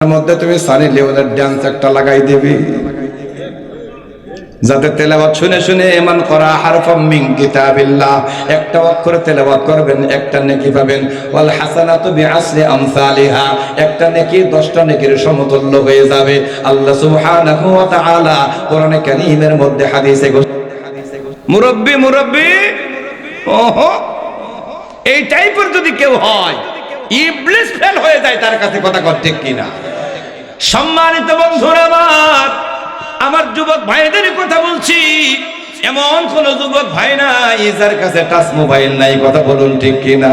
মধ্যে তুমি সানি লিওনের ডান্স একটা লাগাই দিবি যাতে তেলাওয়াত শুনে শুনে মান করা হারফাম মিন কিতাবিল্লাহ একটা অক্ষর তেলাওয়াত করবেন একটা নেকি পাবেন ওয়াল হাসানাতু বিআশরি আমসালিহা একটা নেকি 10টা নেকির সমতুল্য হয়ে যাবে। আল্লাহ সুবহানাহু ওয়া তাআলা কোরআনে কারীমের মধ্যে হাদিসে মুরব্বি ওহো এই টাইপের যদি কেউ হয় ইবলিস ফেল হয়ে যায় তার কাছে। কথা কর ঠিক কিনা? সম্মানিত বন্ধুরা, আমার যুবক ভাইদের কথা বলছি, এমন কোন যুবক ভাই নাই যার কাছে টাচ মোবাইল নাই। কথা বলুন ঠিক কিনা?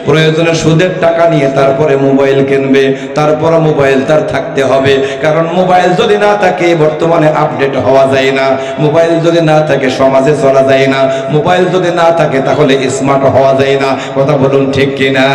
প্রয়োজনে সুদের টাকা নিয়ে তারপরে মোবাইল কিনবে, তারপর মোবাইল তার থাকতে হবে। কারণ মোবাইল যদি না থাকে বর্তমানে আপডেট হওয়া যায় না, মোবাইল যদি না থাকে সমাজে চলা যায় না, মোবাইল যদি না থাকে তাহলে স্মার্ট হওয়া যায় না। কথা বলুন ঠিক কিনা?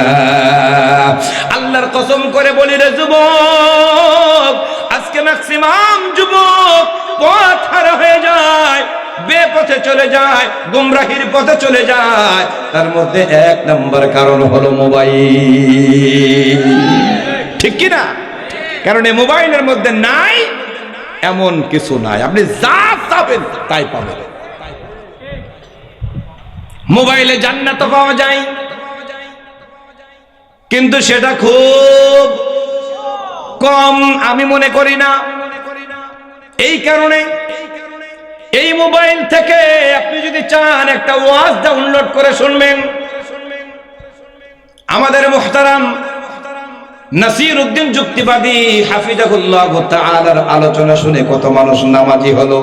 আল্লাহর কসম করে বলি রে যুবক, আজকে ম্যাক্সিমাম যুবক পথ হারা হয়ে যায়, বেপথে চলে যায়, গুমরাহির পথে চলে যায়। তার মধ্যে এক নাম্বার কারণ হলো মোবাইল। ঠিক কি না? কারণ এই মোবাইলের মধ্যে নাই এমন কিছু নাই, আপনি যা চাবেন তাই পাবেন। মোবাইলে জান্নাত পাওয়া যায়, কিন্তু সেটা খুব কম, আমি মনে করি না। এই কারণে এই মোবাইল থেকে আপনি যদি চান একটা ওয়াজ ডাউনলোড করে শুনবেন, আমাদের মুহতারাম নাসির উদ্দিন যুক্তিবাদী হাফিজাহুল্লাহ তাআলার আলোচনা শুনে কত মানুষ নামাজি হলো,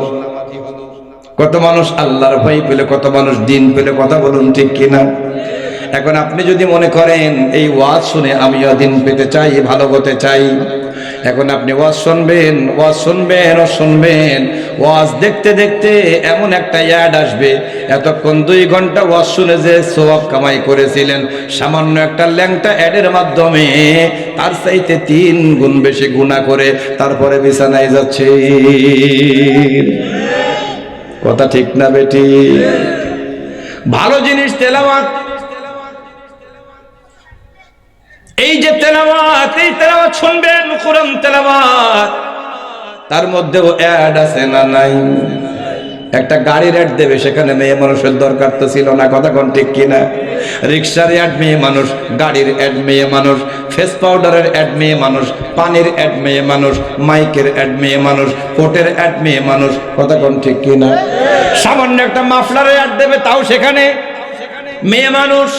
কত মানুষ আল্লাহর ভয় পেলে, কত মানুষ দিন পেলে। কথা বলুন ঠিক কিনা? এখন আপনি যদি মনে করেন এই ওয়াজ শুনে আমিও দিন পেতে চাই, ভালো হতে চাই, এখন আপনি ওয়াজ শুনবেন, ওয়াজ দেখতে দেখতে এমন একটা অ্যাড আসবে, এতক্ষণ 2 ঘন্টা ওয়াজ শুনে যে সওয়াব কামাই করেছিলেন, সামান্য একটা ল্যাংটা অ্যাডের মাধ্যমে তার চাইতে 3 গুণ বেশি গুনাহ করে তারপরে বিছানায় যাচ্ছে। কথা ঠিক না বেটি? ভালো জিনিস তেলাওয়াত, এই যে তেলাওয়াত, এই তেলাওয়াত শুনবেন, কোরআন তেলাওয়াত, তার মধ্যেও অ্যাড আছে না নাই? একটা গাড়ির অ্যাড দেবে, সেখানে মেয়ে মানুষের দরকার তো ছিল না। কথা কোন ঠিক কিনা? রিক্সার অ্যাড মেয়ে মানুষ, গাড়ির অ্যাড মেয়ে মানুষ, ফেস পাউডারের অ্যাড মেয়ে মানুষ, পানির অ্যাড মেয়ে মানুষ, মাইকের অ্যাড মেয়ে মানুষ, কোটের অ্যাড মেয়ে মানুষ। কথা কোন ঠিক কিনা? সামান্য একটা মাফলারের অ্যাড দেবে, তাও সেখানে মেয়ে মানুষ।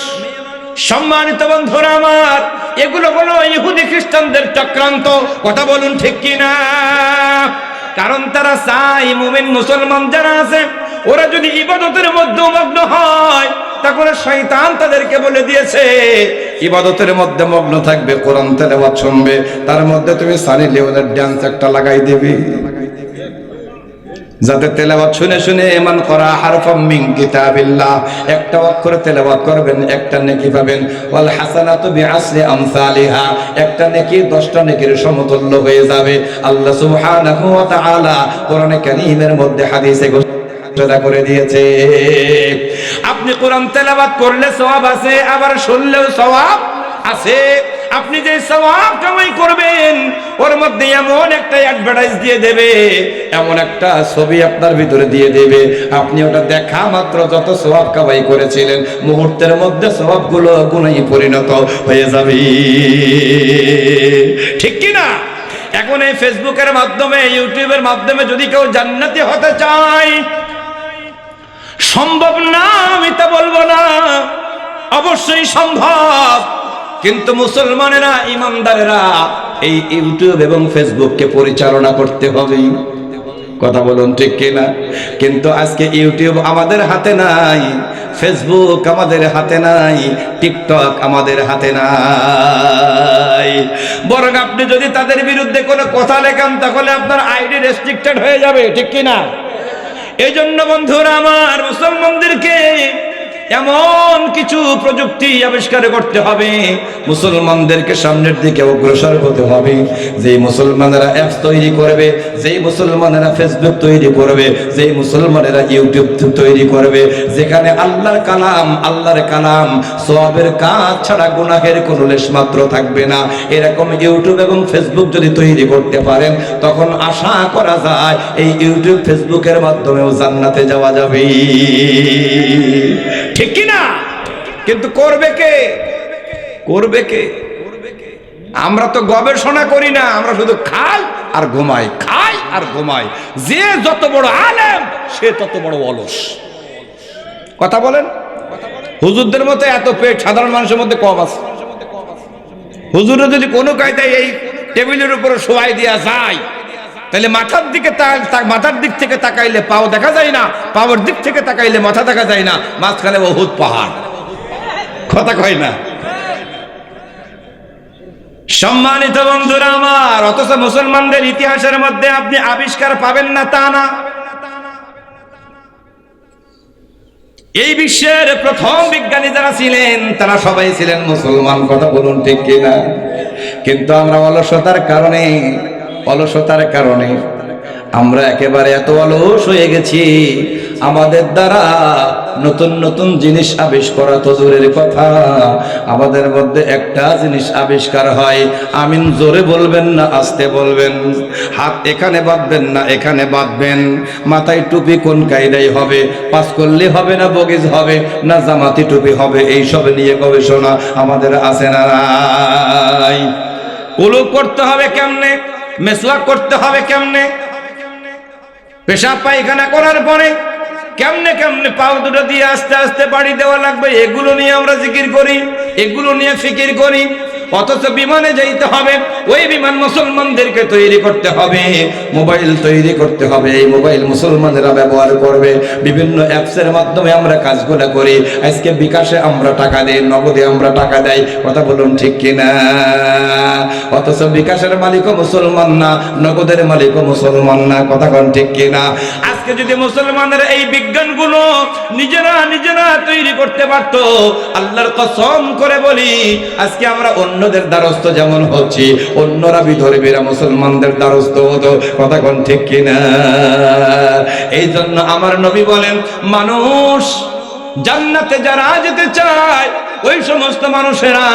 সম্মানিত বন্ধুরা আমার, এগুলো হলো ইহুদি খ্রিস্টানদের চক্রান্ত। কথা বলুন ঠিক কিনা? কারণ তারা চায় মুমিন মুসলমান যারা আছে ওরা যদি ইবাদতের মধ্যে মগ্ন হয়, তাহলে শয়তান তাদেরকে বলে দিয়েছে ইবাদতের মধ্যে মগ্ন থাকবে, কোরআন তেলাওয়াত শুনবে, তার মধ্যে তুমি সানি লিওনের ডান্স একটা লাগাই দিবি যাতে তেলাওয়াত শুনে শুনে মান করা হারফাম মিন কিতাবিল্লাহ একটা অক্ষর তেলাওয়াত করবেন একটা নেকি পাবেন। ওয়াল হাসানাতু বিআশরি আমসালিহা একটা নেকি 10টা নেকির সমতুল্য হয়ে যাবে। আল্লাহ সুবহানাহু ওয়া তাআলা কোরআনে কারীমের মধ্যে হাদিসে ঘোষণা করে দিয়েছে, আপনি কোরআন তেলাওয়াত করলে সওয়াব আছে, আবার শুনলেও সওয়াব আছে। আপনি যে সওয়াব কামাই করবেন ওর মধ্যে এমন একটা অ্যাডভার্টাইজ দিয়ে দেবে, এমন একটা ছবি আপনার ভিতরে দিয়ে দেবে, আপনি ওটা দেখা মাত্র যত সওয়াব কামাই করেছিলেন মুহূর্তের মধ্যে সওয়াবগুলো গুনাহে পরিণত হয়ে যাবে। ঠিক কি না? এখন এই ফেসবুকের মাধ্যমে, ইউটিউবের মাধ্যমে যদি কেউ জান্নাতি হতে চায়, সম্ভব না আমি তা বলবো না, অবশ্যই সম্ভব। কিন্তু মুসলমানেরা, ইমানদারেরা এই ইউটিউব এবং ফেসবুককে পরিচালনা করতে হবে। কথা বলুন ঠিক কিনা? কিন্তু আজকে ইউটিউব আমাদের হাতে নাই, ফেসবুক আমাদের হাতে নাই, টিকটক আমাদের হাতে নাই। বরং আপনি যদি তাদের বিরুদ্ধে কোনো কথা লেখান তাহলে আপনার আইডি রেস্ট্রিক্টেড হয়ে যাবে। ঠিক কিনা? এই জন্য বন্ধুরা আমার, মুসলমানদেরকে এমন কিছু প্রযুক্তি আবিষ্কার করতে হবে, মুসলমানদেরকে সামনের দিকে অগ্রসর হতে হবে। যেই মুসলমানেরা অ্যাপস তৈরি করবে, যেই মুসলমানেরা ফেসবুক তৈরি করবে, যেই মুসলমানেরা ইউটিউব তৈরি করবে, যেখানে আল্লাহর কালাম সওয়াবের কাজ ছাড়া গুনাহের কোনো লেশ মাত্র থাকবে না, এরকম ইউটিউব এবং ফেসবুক যদি তৈরি করতে পারেন, তখন আশা করা যায় এই ইউটিউব ফেসবুকের মাধ্যমেও জান্নাতে যাওয়া যাবে। ঠিক কি না? কিন্তু করবে কে? করবে কে? আমরা তো গবেষণা করি না, আমরা শুধু খাই আর ঘুমাই, খাই আর ঘুমাই। যে যত বড় আলেম সে তত বড় অলস। কথা বলেন। হুজুরদের মতো এত পেট সাধারণ মানুষের মধ্যে কম আছে। হুজুরে যদি কোনো কায়দায় এই টেবিলের উপরে শোয়াই দেওয়া যায়, তাহলে মাথার দিক থেকে তাকাইলে পাও দেখা যায় না, পাওয়ার দিক থেকে তাকাইলে মাথা দেখা যায় না, মাঝখানে বহুত পাহাড়। কথা কয় না? সম্মানিত বন্ধুরা আমার, অথচ মুসলমানদের ইতিহাসের মধ্যে আপনি আবিষ্কার পাবেন না তা না। এই বিশ্বের প্রথম বিজ্ঞানী যারা ছিলেন তারা সবাই ছিলেন মুসলমান। কথা বলুন ঠিক কিনা? কিন্তু আমরা অলসতার কারণে আমরা একেবারে এত অলস হয়ে গেছি, আমাদের দ্বারা নতুন নতুন জিনিস আবিষ্কার তো দূরের কথা, আমাদের মধ্যে একটা জিনিস আবিষ্কার হয়, আমিন জোরে বলবেন না আস্তে বলবেন, হাত এখানে বাঁধবেন না এখানে বাঁধবেন, মাথায় টুপি কোন কায়দায় হবে, পাস করলে হবে না বগিজ হবে না জামাতি টুপি হবে, এইসব নিয়ে গবেষণা আমাদের আছে না নাই? উলু করতে হবে কেমনে, মেসওয়াক করতে হবে কেমনে, পেশাব পায়খানা করার পরে কেমনে কেমনে পাও দুটো দিয়ে আস্তে আস্তে বাড়ি দেওয়া লাগবে, এগুলো নিয়ে আমরা জিকির করি, এগুলো নিয়ে ফিকির করি। অথচ বিমানে যাইতে হবে, ওই বিমান মুসলমানদেরকে তৈরি করতে হবে, মোবাইল তৈরি করতে হবে, এই মোবাইল মুসলমানেরা ব্যবহার করবে, বিভিন্ন অ্যাপসের মাধ্যমে আমরা কাজগুলো করি। আজকে বিকাশে আমরা টাকা দেই, নগদে আমরা টাকা দেই। কথা বলুন ঠিক কিনা? অথচ বিকাশের মালিকও মুসলমান না, নগদের মালিকও মুসলমান না। কথা কোন ঠিক কিনা? আজকে যদি মুসলমানের এই বিজ্ঞানগুলো নিজেরা তৈরি করতে পারত, আল্লাহর কসম করে বলি আজকে আমরা অন্যদের দ্বারস্থ যেমন হচ্ছি, অন্যরা বিধর্মীরা মুসলমানদের দ্বারস্থ হতো। কথা কোন ঠিক কিনা? এই জন্য আমার নবী বলেন, মানুষ জান্নাতে যারা যেতে চায় ওই সমস্ত মানুষেরা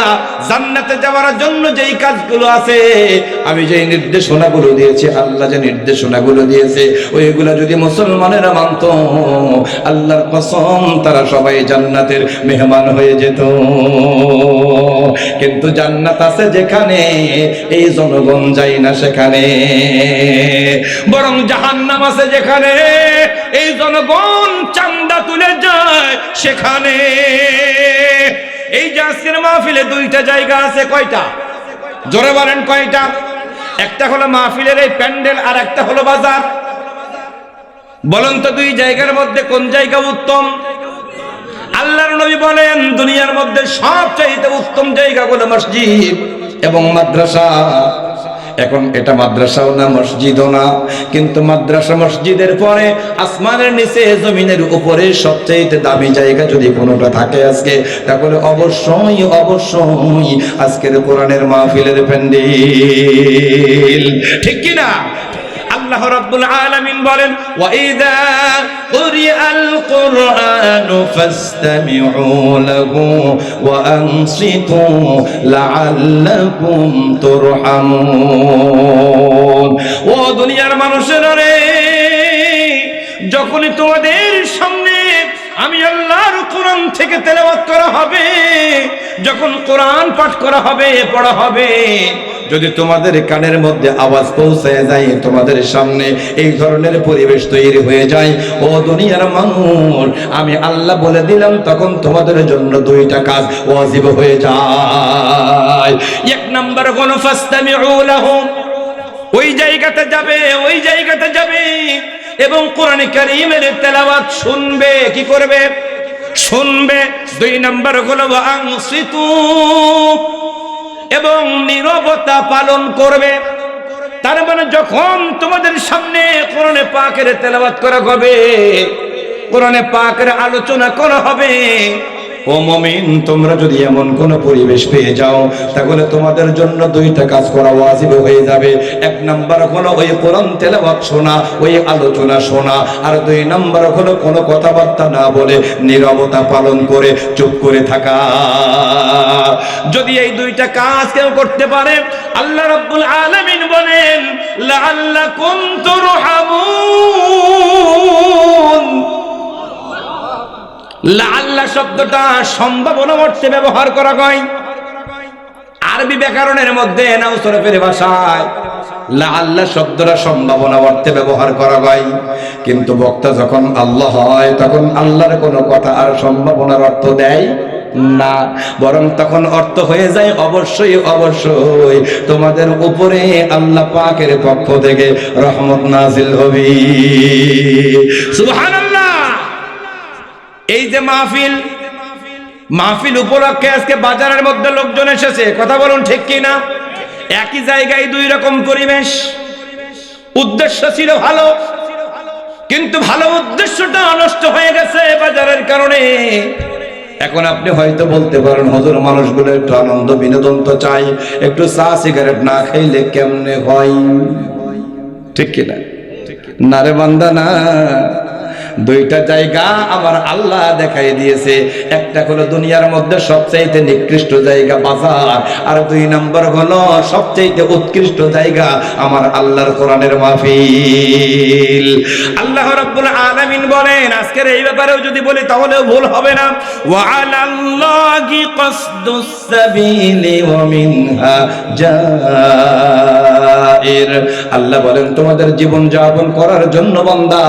জান্নাতে যাওয়ার জন্য যেই কাজগুলো আছে, আমি যেই নির্দেশনাগুলো দিয়েছি, আল্লাহ যে নির্দেশনাগুলো দিয়েছে, ওইগুলো যদি মুসলমানেরা মানত, আল্লাহর কসম তারা সবাই জান্নাতের মেহমান হয়ে যেত। কিন্তু জান্নাত আছে যেখানে এই জনগণ যায় না সেখানে, বরং জাহান্নাম আছে যেখানে এই জনগণ চান্দা তুলে যায় সেখানে। এই যে আজকের মাহফিলে দুইটা জায়গা আছে, কয়টা? জোরে বলেন কয়টা? একটা হলো মাহফিলের এই প্যান্ডেল, আর একটা হলো বাজার। বলেন তো দুই জায়গার মধ্যে কোন জায়গা উত্তম? আল্লাহর নবী বলেন দুনিয়ার মধ্যে সবচেয়ে উত্তম জায়গাগুলো মসজিদ এবং মাদ্রাসা। এখন এটা মাদ্রাসাও না মসজিদও না, কিন্তু মাদ্রাসা মসজিদের পরে আসমানের নিচে জমিনের উপরে সবচেয়ে দামি জায়গা যদি কোনোটা থাকে আজকে, তাহলে অবশ্যই আজকের কোরআনের মাহফিলের প্যান্ডেল। ঠিক কি না? আল্লাহ রাব্বুল আলামিন বলেন, ওয়া ইযা কুরিআল কুরআনু ফাসতামিউ লাহু ওয়া আনসিতু লাআল্লাকুম তুরহামুন। ও দুনিয়ার মানুষেরা রে, যখনই তোমাদের সামনে আমি আল্লাহর কোরআন থেকে তেলাওয়াত করা হবে, যখন কোরআন পাঠ করা হবে, পড়া হবে, যদি তোমাদের কানের মধ্যে আওয়াজ পৌঁছায় যায়, তোমাদের সামনে এই ধরনের পরিবেশ তৈরি হয়ে যায়, ও দুনিয়ার মানুষ আমি আল্লাহ বলে দিলাম, তখন তোমাদের জন্য দুইটা কাজ ওয়াজিব হয়ে যায়। এক নাম্বার হলো ফাসতামিউ লাহু, ওই জায়গাতে যাবে এবং কোরআন কারীমের তেলাওয়াত শুনবে। কি করবে? শুনবে। দুই নাম্বার হলো ওয়া আনসিতু, এবং নীরবতা পালন করবে। তার মানে যখন তোমাদের সামনে কোরআনে পাকের তেলাওয়াত করা হবে, কোরআনে পাকের আলোচনা করা হবে। ও মুমিন, তোমরা যদি এমন কোন পরিবেশ পেয়ে যাও তাহলে তোমাদের জন্য দুইটা কাজ করা ওয়াজিব হয়ে যাবে। এক নাম্বার হলো ওই কোরআন তেলাওয়াত শোনা, ওই আলোচনা শোনা। আর দুই নাম্বার হলো কোনো কথাবার্তা না বলে নীরবতা পালন করে চুপ করে থাকা। যদি এই দুইটা কাজ কেউ করতে পারে, আল্লাহ রাব্বুল আলামিন বলেন লাআল্লাকুম তুরহামুন। লাআল্লাহ শব্দটা সম্ভাবনা অর্থে ব্যবহার করা হয়। আরবি ব্যাকরণের মধ্যে নাও সরফের ভাষায় লাআল্লাহ শব্দটা সম্ভাবনা অর্থে ব্যবহার করা হয়, কিন্তু বক্তা যখন আল্লাহ হয় তখন আল্লাহর কোনো কথা আর সম্ভাবনার অর্থ দেয় না, বরং তখন অর্থ হয়ে যায় অবশ্যই অবশ্যই তোমাদের উপরে আল্লাহ পাকের পক্ষ থেকে রহমত নাজিল হবে। সুবহানাল্লাহ। এই যে মাহফিল উপলক্ষে আজকে বাজারের মধ্যে লোকজন এসেছে, কথা বলুন ঠিক কি না? একই জায়গায় দুই রকম পরিবেশ। উদ্দেশ্য ছিল ভালো, কিন্তু ভালো উদ্দেশ্যটা নষ্ট হয়ে গেছে বাজারের কারণে। এখন আপনি হয়তো বলতে পারেন, হুজুর মানুষগুলো একটু আনন্দ বিনোদন তো চাই, একটু চা সিগারেট না খাইলে কেমনে হয়? ঠিক কিনা? না রে বান্দা না। দুইটা জায়গা আমার আল্লাহ দেখাই দিয়েছে। একটা হলো দুনিয়ার মধ্যে সবচাইতে নিকৃষ্ট জায়গা বাজার, আর দুই নম্বর হলো সবচাইতে উৎকৃষ্ট জায়গা আমার আল্লাহর কোরআনের মাহফিল। আল্লাহ রাব্বুল আলামিন বলেন, আজকের এই ব্যাপারেও যদি বলি তাহলেও ভুল হবে না। ওয়া আলাল্লাহি কাসদুস সাবিলি ওয়া মিনহা জাইর। আল্লাহ বলেন, তোমাদের জীবন যাপন করার জন্য বান্দা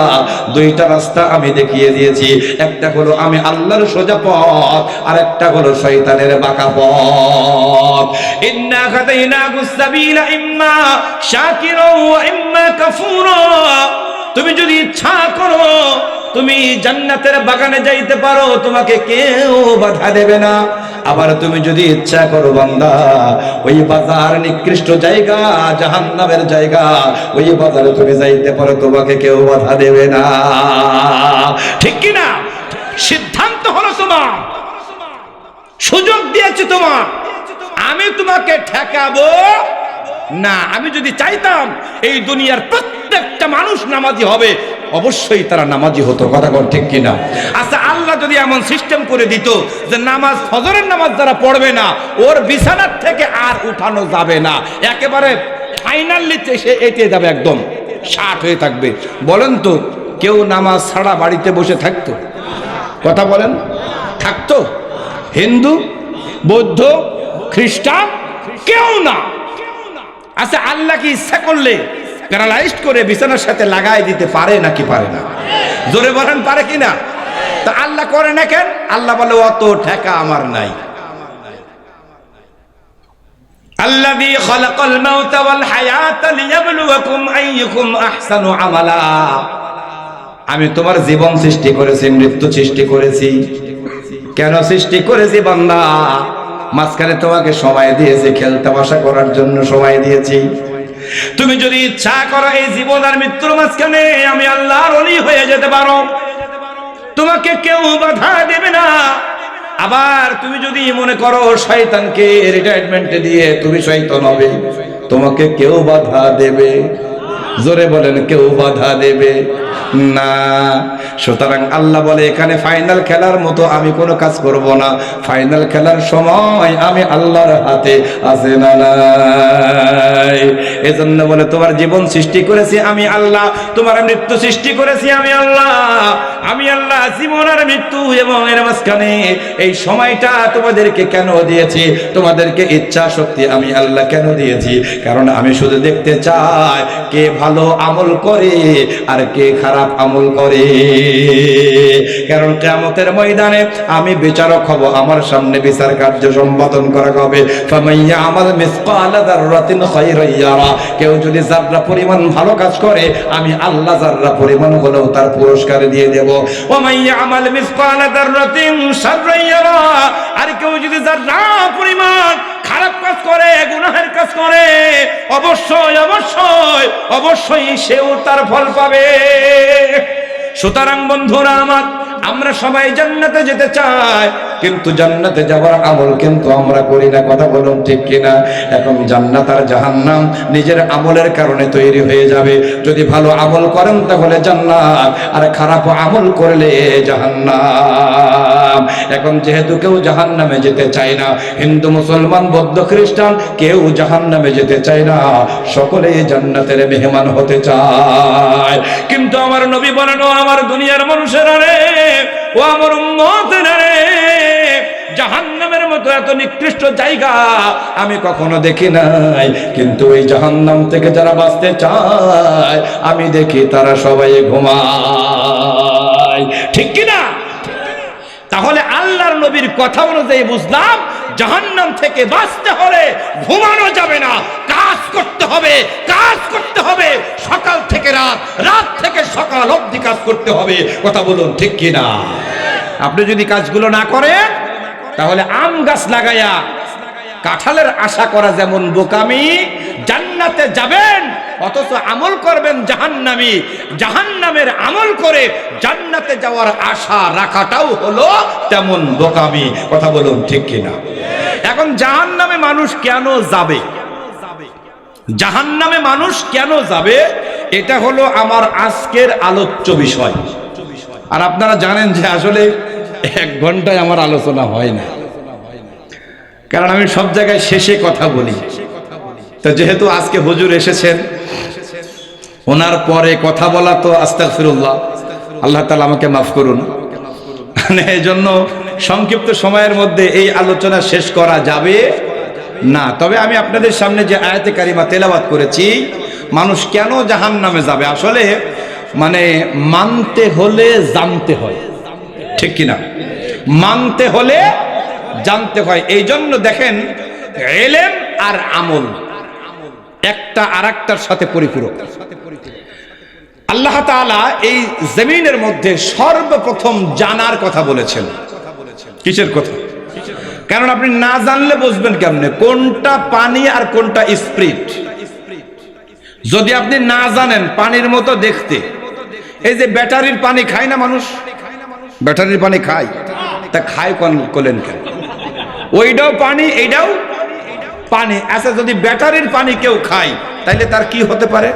দুইটা রাস্তা আমি দেখিয়ে দিয়েছি। একটা হলো আমি আল্লাহর সোজা পথ, আর একটা হলো শয়তানের বাঁকা পথ। ইন্না হাদাইনাকুস সাবিলা ইম্মা শাকিরা ওয়া ইম্মা কাফুরা। তুমি যদি ইচ্ছা করো তুমি জান্নাতের বাগানে যাইতে পারো, তোমাকে কেউ বাধা দেবে না। আবার তুমি যদি ইচ্ছা করো বান্দা ওই বাজার নিকৃষ্ট জায়গা, জাহান্নামের জায়গা, ওই বাজারে তুমি যাইতে পারো, তোমাকে কেউ বাধা দেবে না। ঠিক কি না? সিদ্ধান্ত হলো তোমার, সুযোগ দিয়েছে তোমার। আমি তোমাকে ঠেকাবো না। আমি যদি চাইতাম এই দুনিয়ার প্রত্যেকটা মানুষ নামাজি হবে, অবশ্যই তারা নামাজি হতো। কথা বল ঠিক কিনা? আচ্ছা, আল্লাহ যদি এমন সিস্টেম করে দিত যে নামাজ, ফজরের নামাজ যারা পড়বে না ওর বিছানার থেকে আর উঠানো যাবে না, একেবারে ফাইনালি সে এটে যাবে, একদম ষাট হয়ে থাকবে, বলেন তো কেউ নামাজ ছাড়া বাড়িতে বসে থাকতো? কথা বলেন, থাকতো? হিন্দু, বৌদ্ধ, খ্রিস্টান কেউ না। আচ্ছা, আল্লাহ কি ইচ্ছা করলে প্যারালাইজড করে বিছানার সাথে লাগাই দিতে পারে নাকি পারে না? জোরে বলেন, পারে কিনা? তা আল্লাহ করে না কেন? আল্লাহ বলে অত ঠেকা আমার নাই। আল্লাযী খালাকাল মাউতা ওয়াল হায়াতা লিয়াবলুয়াকুম আইয়ুকুম আহসানু আমালা। আমি তোমার জীবন সৃষ্টি করেছি, মৃত্যু সৃষ্টি করেছি। কেন সৃষ্টি করেছি বান্দা? মাঝখানে তোমাকে সময় দিয়েছি, খেলতে বাসা করার জন্য সময় দিয়েছি। তুমি যদি ইচ্ছা করো এই জীবন আর মৃত্যুর মাঝখানে আমি আল্লাহর ওলি হয়ে যেতে পারো, তোমাকে কেউ বাধা দেবে না। আবার তুমি যদি মনে করো শয়তানকে রিটায়ারমেন্টে দিয়ে তুমি শয়তান হবে, তোমাকে কেউ বাধা দেবে? জোরে বলেন, কেউ বাধা দেবে না। সুতরাং আল্লাহ বলে এখানে ফাইনাল খেলার মতো আমি কোনো কাজ করব না। ফাইনাল খেলার সময় আমি আল্লাহর হাতে আছে না নাই। এজন্য বলে তোমার জীবন সৃষ্টি করেছি আমি আল্লাহ, তোমার মৃত্যু সৃষ্টি করেছি আমি আল্লাহ। আমি আল্লাহ জীবন আর মৃত্যু এবং এর মাঝখানে এই সময়টা তোমাদেরকে কেন দিয়েছি? তোমাদেরকে ইচ্ছা শক্তি আমি আল্লাহ কেন দিয়েছি? কারণ আমি শুধু দেখতে চাই কে ভালো আমল করে আর কে খারাপ আমল করে। কারণ কিয়ামতের ময়দানে আমি বিচারক হব, আমার সামনে বিচার কার্য সম্পাদন করা হবে। ফামাইয়া আমাল মিসকালা যাররাতিন খায়রান ইয়ারা। কেউ যদি যাররা পরিমাণ ভালো কাজ করে আমি আল্লাহ যাররা পরিমাণ হলেও তার পুরস্কার দিয়ে দেব। ওয়া মাইয়া আমাল মিসকালা যাররাতিন শাররান ইয়ারা। আর কেউ যদি যাররা পরিমাণ খারাপ কাজ করে, গুনাহের কাজ করে, অবশ্যই অবশ্যই অবশ্যই সেও তার ফল পাবে। সুতরাং বন্ধুরা আমার, আমরা সবাই জান্নাতে যেতে চাই, কিন্তু জান্নাতে যাওয়ার আমল কিন্তু আমরা করি না। কথা বলুন ঠিক কিনা? এখন জান্নাত আর জাহান্নাম নিজের আমলের কারণে তৈরি হয়ে যাবে। যদি ভালো আমল করেন তাহলে জান্নাত, আর খারাপ আমল করলে জাহান্নাম। এখন যেহেতু কেউ জাহান্নামে যেতে চায় না, হিন্দু মুসলমান বৌদ্ধ খ্রিস্টান কেউ জাহান্নামে যেতে চায় না, সকলেই জান্নাতের মেহমান হতে চায়। কিন্তু আমার নবী বলেন, ও আমার দুনিয়ার মানুষেরা রে, ও আমার উম্মতেরা রে, জাহান্নামের মতো এত নিকৃষ্ট জায়গা আমি কখনো দেখি নাই। কিন্তু এই জাহান্নাম থেকে যারা বাঁচতে চায়, আমি দেখি তারা সবাই ঘুমায়। ঠিক কিনা? তাহলে আল্লাহর নবীর কথা অনুযায়ী বুঝলাম, জাহান্নাম থেকে বাঁচতে হলে ঘুমানো যাবে না, কাজ করতে হবে। কাজ করতে হবে সকাল থেকে রাত, রাত থেকে সকাল অবধি কাজ করতে হবে। কথা বলুন ঠিক কিনা? আপনি যদি কাজগুলো না করেন, তাহলে আম গাছ লাগাইয়া কাঁঠালের আশা করা যেমন বোকামি, জান্নাতে যাবেন অথচ আমল করবেন জাহান্নামী, জাহান্নামের আমল করে জান্নাতে যাওয়ার আশা রাখাটাও হলো তেমন বোকামি। কথা বলুন ঠিক কিনা? এখন জাহান্নামে মানুষ কেন যাবে? জাহান্নামে মানুষ কেন যাবে, এটা হলো আমার আজকের আলোচ্য বিষয়। আর আপনারা জানেন যে আসলে 1 ঘন্টায় আমার আলোচনা হয় না, কারণ আমি সব জায়গায় শেষে কথা বলি। তো যেহেতু আজকে হুজুর এসেছেন, ওনার পরে কথা বলা তো আস্তাগফিরুল্লাহ, আল্লাহ তাআলা আমাকে মাফ করুন। এই জন্য সংক্ষিপ্ত সময়ের মধ্যে এই আলোচনা শেষ করা যাবে না। তবে আমি আপনাদের সামনে যে আয়াতে কারিমা তেলাওয়াত করেছি, মানুষ কেন জাহান্নামে যাবে, আসলে মানে মানতে হলে জানতে হয়। ঠিক কিনা? মানতে হলে জানতে হয়। এই জন্য দেখেন, ইলম আর আমল একটা আরেকটার সাথে পরিপূরক। আল্লাহ তাআলা এই জমিনের মধ্যে সর্বপ্রথম জানার কথা বলেছেন। কিসের কথা? কারণ আপনি না জানলে বুঝবেন কেমনে কোনটা পানি আর কোনটা স্পিরিট। যদি আপনি না জানেন, পানির মতো দেখতে, এই যে ব্যাটারির পানি খায় না মানুষ, ব্যাটারির পানি খায়, তা খায় কলেন কেন? ওইটাও পানি, এইটাও পানি। আচ্ছা, যদি ব্যাটারির পানি কেউ খায়, তাইলে তার কি হতে পারে?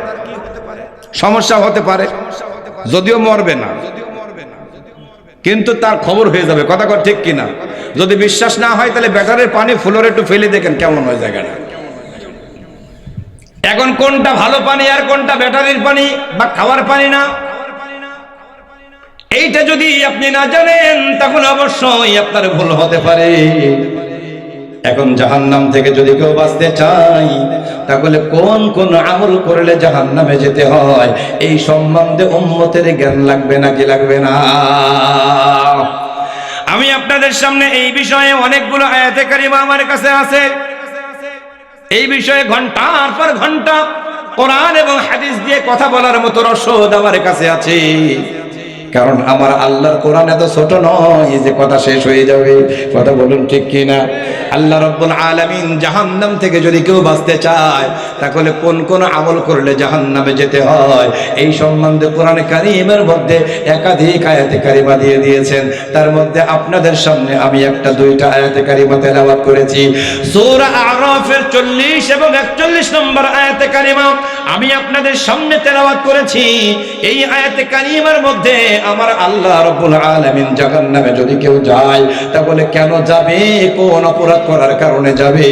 সমস্যা হতে পারে, যদিও মরবে না, কিন্তু তার খবর হয়ে যাবে। কথা কর ঠিক কিনা? যদি বিশ্বাস না হয়, তাহলে ব্যাটারির পানি ফ্লোরে একটু ফেলে দেখেন কেমন হয় জায়গাটা। এখন কোনটা ভালো পানি আর কোনটা ব্যাটারির পানি বা খাওয়ার পানি না, এইটা যদি আপনি না জানেন, তখন অবশ্যই আপনার ভুল হতে পারে। এখন জাহান্নাম থেকে যদি কেউ বাঁচতে চাই, তাহলে কোন কোন আমল করলে জাহান্নামে যেতে হয়, এই সম্বন্ধে উম্মতের জ্ঞান লাগবে নাকি লাগবে না? আমি আপনাদের সামনে এই বিষয়ে অনেকগুলো আয়াতে কারিমা আমার কাছে আছে। এই বিষয়ে ঘন্টার পর ঘন্টা কোরআন এবং হাদিস দিয়ে কথা বলার মতো রসদ আমার কাছে আছে। কারণ আমার আল্লাহর কোরআন এত ছোট নয় যে কথা শেষ হয়ে যাবে। কথা বলুন ঠিক কিনা? আল্লাহ রাব্বুল আলামিন জাহান্নাম থেকে যদি কেউ বাঁচতে চায়, তাহলে কোন কোন আমল করলে জাহান্নামে যেতে হয়, এই সম্বন্ধে কোরআন কারীমের মধ্যে একাধিক আয়াতে কারিমা দিয়ে দিয়েছেন। তার মধ্যে আপনাদের সামনে আমি একটা দুইটা আয়াতে কারিমা তেলাওয়াত করেছি। সূরা আরাফের 40 এবং 41 নম্বর আয়াতে কারিমা আমি আপনাদের সামনে তেলাওয়াত করেছি। এই আয়াতে কারিমার মধ্যে আমার আল্লাহ রাব্বুল আলামিন জাহান্নামে যদি কেউ যায়, তাহলে কেন যাবে, কোন অপরাধ করার কারণে যাবে,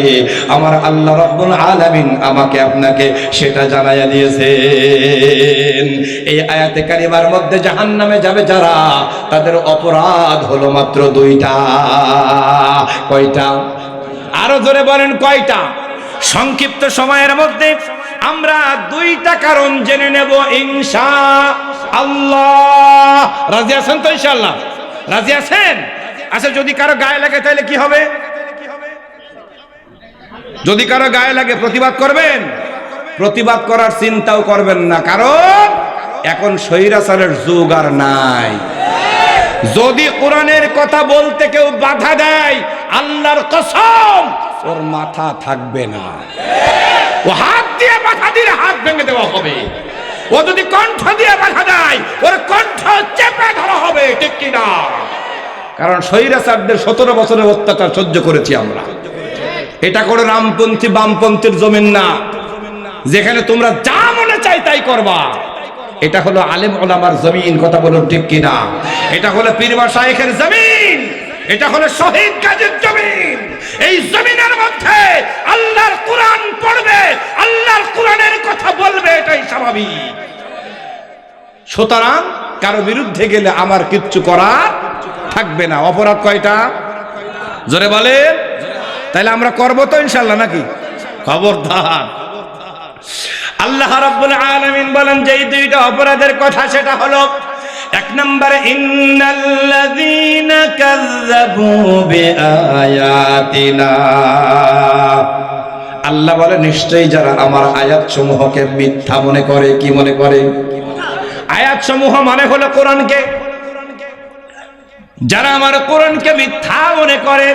আমার আল্লাহ রাব্বুল আলামিন আমাকে আপনাকে সেটা জানাইয়া দিয়েছেন। এই আয়াতে কারিমার মধ্যে জাহান্নামে যাবে যারা, তাদের অপরাধ হলো মাত্র 2টা। কয়টা? আরো জোরে বলেন কয়টা? সংক্ষিপ্ত সময়ের মধ্যে আমরা 2টা কারণ জেনে নেব ইনশাআল্লাহ। রাজি আছেন তো? ইনশাআল্লাহ রাজি আছেন? আচ্ছা, যদি কারো গায়ে লাগে তাহলে কি হবে? যদি কারো গায়ে লাগে প্রতিবাদ করবেন? প্রতিবাদ করার চিন্তাও করবেন না, কারণ এখন স্বৈরাচারের যুগ আর নাই। যদি কোরআনের কথা বলতে কেউ বাধা দেয়, আল্লাহর কসম ওর মাথা থাকবে না। ও হাত দিয়ে বাধা দিলে হাত ভেঙে দেওয়া হবে। ও যদি কণ্ঠ দিয়ে বাধা দেয়, নাই, ওর কণ্ঠ চেপে ধরা হবে, ঠিক কিনা? কারণ স্বৈরাচারদের 17 বছরের অত্যাচার সহ্য করেছি আমরা। এটা কোনো রামপন্থী বামপন্থীর জমিন না যেখানে তোমরা যা মনে চাই তাই করবা। এটা হলো আলেম ওলামার জমিন, কথা বলুন ঠিক কিনা? এটা হলো পীর মাশায়েখের জমিন, এটা হলো শহীদ গাজীর জমিন। এই জমিনের মধ্যে আল্লাহর কোরআন পড়বে, আল্লাহর কোরআনের কথা বলবে, এটাই স্বাভাবিক। সুতরাং কারো বিরুদ্ধে গেলে আমার কিচ্ছু করার থাকবে না। অপরাধ কয়টা? জোরে বলে। তাহলে আমরা করবো তো ইনশাল্লাহ, নাকি? খবরদার। আল্লাহ রাব্বুল আলামিন বলেন যে এই দুইটা অপরাধের কথা, সেটা হলো এক নম্বরে ইন্নাল্লাযীনা কাযযাবু বিআয়াতিনা। আল্লাহ বলে নিশ্চয়ই যারা আমার আয়াত সমূহকে মিথ্যা মনে করে। কি মনে করে? আয়াত সমূহ মানে হলো কোরআনকে। যারা আমার কোরআনকে মিথ্যা মনে করে,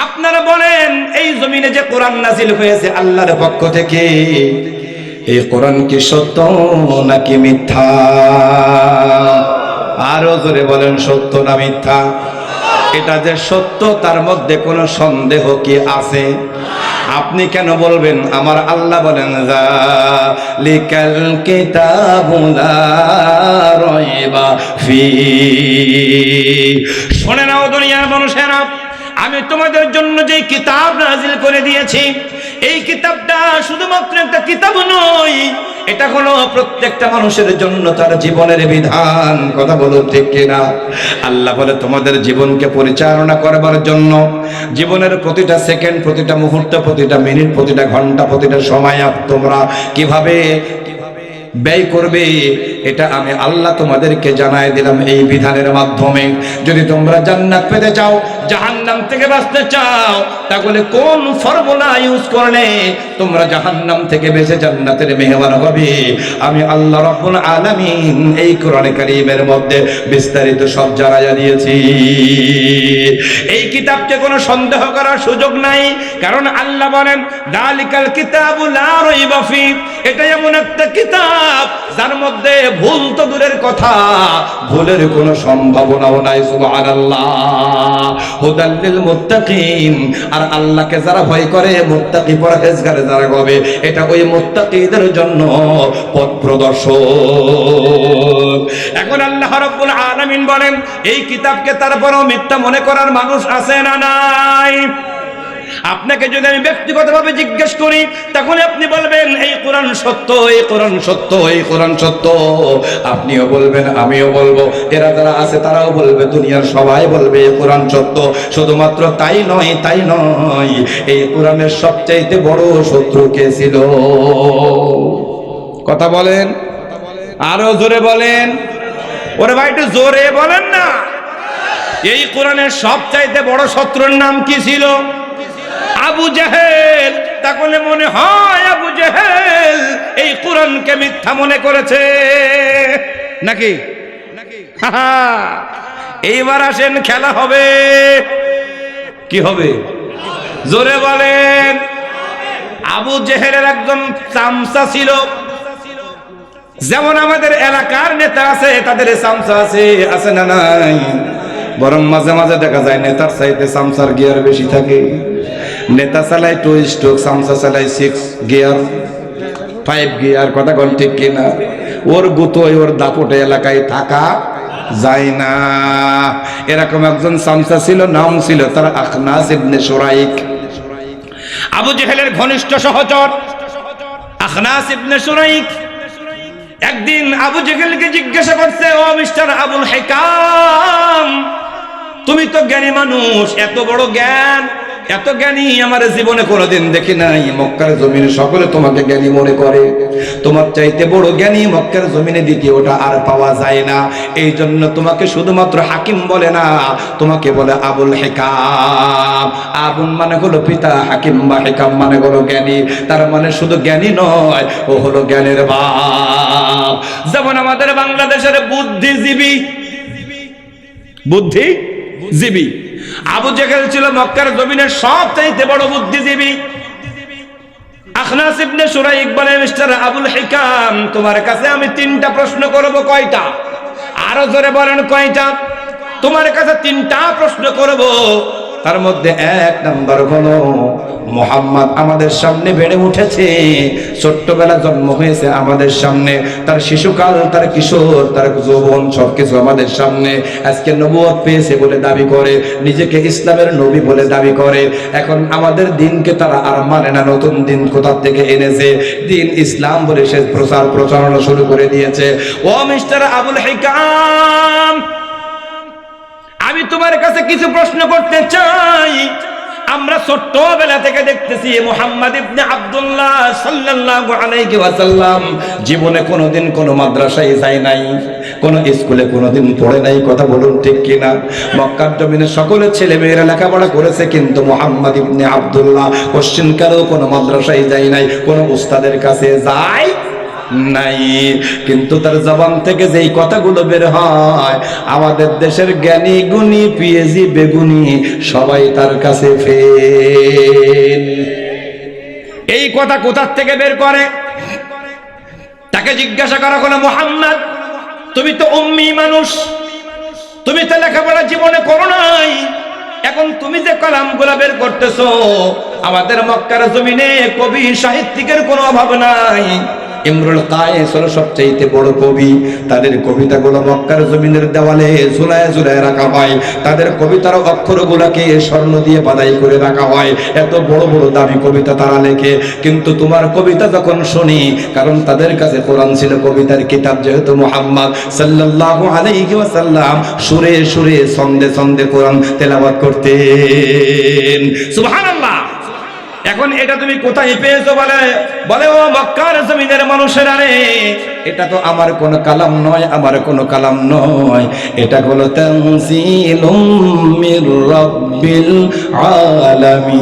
আপনারা বলেন এই জমিনে যে কোরআন নাজিল হয়েছে আল্লাহর পক্ষ থেকে, এই কোরআন কি সত্য নাকি মিথ্যা? আরো জোরে বলেন, সত্য না মিথ্যা? এটা যে সত্য তার মধ্যে কোনো সন্দেহ কি আছে? আপনি কেন বলবেন? আমার আল্লাহ বলেন যালিকাল কিতাবু লা রাইবা ফীহি। শুনে নাও দুনিয়ার মানুষেরা, আমি তোমাদের জন্য যে কিতাব নাজিল করে দিয়েছি, এই কিতাবটা শুধুমাত্র একটা কিতাব নয়, এটা হলো প্রত্যেকটা মানুষের জন্য তার জীবনের বিধান। কথা বলো ঠিক কিনা? আল্লাহ বলে তোমাদের জীবনকে পরিচালনা করবার জন্য জীবনের প্রতিটা সেকেন্ড, প্রতিটা মুহূর্ত, প্রতিটা মিনিট, প্রতিটা ঘন্টা, প্রতিটা সময় তোমরা কিভাবে ব্যয় করবে, এটা আমি আল্লাহ তোমাদেরকে জানাই দিলাম এই বিধানের মাধ্যমে। যদি তোমরা জান্নাত পেতে চাও, জাহান্নাম থেকে বাঁচতে চাও, তাহলে কোন ফর্মুলা ইউজ করলে তোমরা জাহান্নাম থেকে বেঁচে জান্নাতের মেহমান হবে, আমি আল্লাহ রাব্বুল আলামিন এই কোরআনে কারীমের মধ্যে বিস্তারিত সব জানাইয়া দিয়েছি। এই কিতাবকে কোনো সন্দেহ করার সুযোগ নাই, কারণ আল্লাহ বলেন যালিকাল কিতাবু লা রাইবা ফীহি। এটা এমন একটা কিতাব যার মধ্যে ভুল তো দূরের কথা, ভুলের কোনো সম্ভাবনাও নাই। সুবহানাল্লাহ। হুদাল লিল মুত্তাকিন। আর আল্লাহকে যারা ভয় করে, মুত্তাকি পরহেজগার যারা হবে, এটা ওই মুত্তাকিদের জন্য পথ প্রদর্শক। এখন আল্লাহ রাব্বুল আলামিন বলেন এই কিতাবকে তারপরও মিথ্যা মনে করার মানুষ আছে না নাই? আপনাকে যদি আমি ব্যক্তিগতভাবে জিজ্ঞেস করি, তাহলে আপনি বলবেন এই কোরআন সত্য, এই কোরআন সত্য, এই কোরআন সত্য। আপনিও বলবেন, আমিও বলবো, এরা যারা আছে তারাও বলবে, দুনিয়ার সবাই বলবে এই কোরআন সত্য। শুধুমাত্র তাই নয়, তাই নয়, এই কোরআনের সবচাইতে বড় শত্রু কে ছিল? কথা বলেন, আরো জোরে বলেন। ওরে ভাই একটু জোরে বলেন না। এই কোরআনের সবচাইতে বড় শত্রুর নাম কি ছিল? আবু জেহেল। তাহলে মনে হয় আবু জেহেল এই কোরআনকে মিথ্যা মনে করেছে নাকি? এইবার আসেন, খেলা হবে। কি হবে? জোরে বলেন। আবু জেহেলের একজন চামচা ছিল, যেমন আমাদের এলাকার নেতা আছে তাদের চামচা আছে, আছে না নাই? বরং মাঝে মাঝে দেখা যায় নেতার চাইতে চামচার গিয়ার বেশি থাকে। নেতা চালায় 2 স্ট্রোক, চামচা চালায় 6 গিয়ার, 5 গিয়ার। কথা বল ঠিক কিনা? ওর গুতোয়, ওর দাপটে এলাকায় থাকা যায় না। এরকম একজন চামচা ছিল, নাম ছিল তার আখনাস ইবনে শুরাইক। আবু জেহেলের ঘনিষ্ঠ সহচর আখনাস ইবনে শুরাইক একদিন আবু জেহেলকে জিজ্ঞাসা করছে, ও মিস্টার আবুল হিকাম, তুমি তো জ্ঞানী মানুষ, এত বড় জ্ঞান, এত জ্ঞানী আমার জীবনে কোনোদিন দেখি নাই। মক্কার জমিনে সকলে তোমাকে জ্ঞানী মনে করে, তোমার চাইতে বড় জ্ঞানী মক্কার জমিনে দ্বিতীয়টা আর পাওয়া যায় না। এই জন্য তোমাকে শুধুমাত্র হাকিম বলে না, তোমাকে বলে আবুল হিকাম। আবুল মানে হলো পিতা, হাকিম বা হিকাম মানে হলো জ্ঞানী। তার মানে শুধু জ্ঞানী নয়, ও হলো জ্ঞানের বাপ। যেমন আমাদের বাংলাদেশের বুদ্ধিজীবী, বুদ্ধিজীবী আবু জেহেল ছিল মক্কার জমিনের সবচাইতে বড় বুদ্ধিজীবী। আখনাস ইবনে শুরাইক বলে, মিস্টার আবুল হিকাম, তোমার কাছে আমি 3টা প্রশ্ন করব। কয়টা? আরো জোরে বলেন কয়টা? তোমার কাছে 3টা প্রশ্ন করব। তার মধ্যে 1 নাম্বার হলো, মুহাম্মদ আমাদের সামনে বেড়ে উঠেছে, ছোট্টবেলা জন্ম হয়েছে আমাদের সামনে, তার শিশুকাল, তার কিশোর, তার যৌবন সবকিছু আমাদের সামনে। আজকে নবুয়ত পেয়েছে বলে দাবি করে, নিজেকে ইসলামের নবী বলে দাবি করে। এখন আমাদের দিনকে তারা আর মানে না, নতুন দিন কোথা থেকে এনেছে, দিন ইসলাম বলে সে প্রচারণা শুরু করে দিয়েছে। ও মিস্টার আবুল হিকাম, আমি তোমার কাছে কিছু প্রশ্ন করতে চাই। আমরা ছোট্টবেলা থেকে দেখতেছি মুহাম্মদ ইবনে আব্দুল্লাহ সাল্লাল্লাহু আলাইহি ওয়াসাল্লাম জীবনে কোনোদিন কোনো মাদ্রাসায় যায় নাই, কোনো স্কুলে কোনোদিন পড়ে নাই। কথা বলুন ঠিক কিনা? মক্কার জমিনে সকলের ছেলে মেয়েরা লেখাপড়া করেছে, কিন্তু মুহাম্মদ ইবনে আব্দুল্লাহ কোশ্চেন কালেও কোনো মাদ্রাসায় যায় নাই, কোনো উস্তাদের কাছে যায় নাই। কিন্তু তার জবান থেকে যেই কথাগুলো বের হয়, আমাদের দেশের জ্ঞানী গুণী পিএইচডি বেগুনি সবাই তার কাছে ফেল। এই কথা কোথা থেকে বের করে? তাকে জিজ্ঞাসা করা হলো, মুহাম্মদ তুমি তো উম্মি মানুষ, তুমি তো লেখাপড়া জীবনে করো নাই, এখন তুমি যে কালামগুলো বের করতেছো, আমাদের মক্কার জমিনে কবি সাহিত্যিকের কোনো অভাব নাই। ইমরুল কায়েস হলো সবচেয়ে বড় কবি, তাদের কবিতাগুলো মক্কার জমিনের দেওয়ালে ঝুলায় ঝুলায় রাখা হয়, তাদের কবিতার অক্ষরগুলোকে স্বর্ণ দিয়ে বাঁধাই করে রাখা হয়, এত বড় বড় দামি কবিতা তারা লেখে। কিন্তু তোমার কবিতা যখন শুনি, কারণ তাদের কাছে কোরআন ছিল কবিতার কিতাব, যেহেতু মুহাম্মদ সাল্লাল্লাহু আলাইহি ওয়াসাল্লাম সুরে সুরে ছন্দে ছন্দে কোরআন তেলাওয়াত করতেন। সুবহানাল্লাহ। এখন এটা তুমি কোথায় পেয়েছো? বলে ও মক্কার জমিনের মানুষেরা রে, এটা তো আমার কোন কালাম নয়, আমার কোন কালাম নয়, এটা হলো তানজিলুম মির রাব্বিল আলামিন।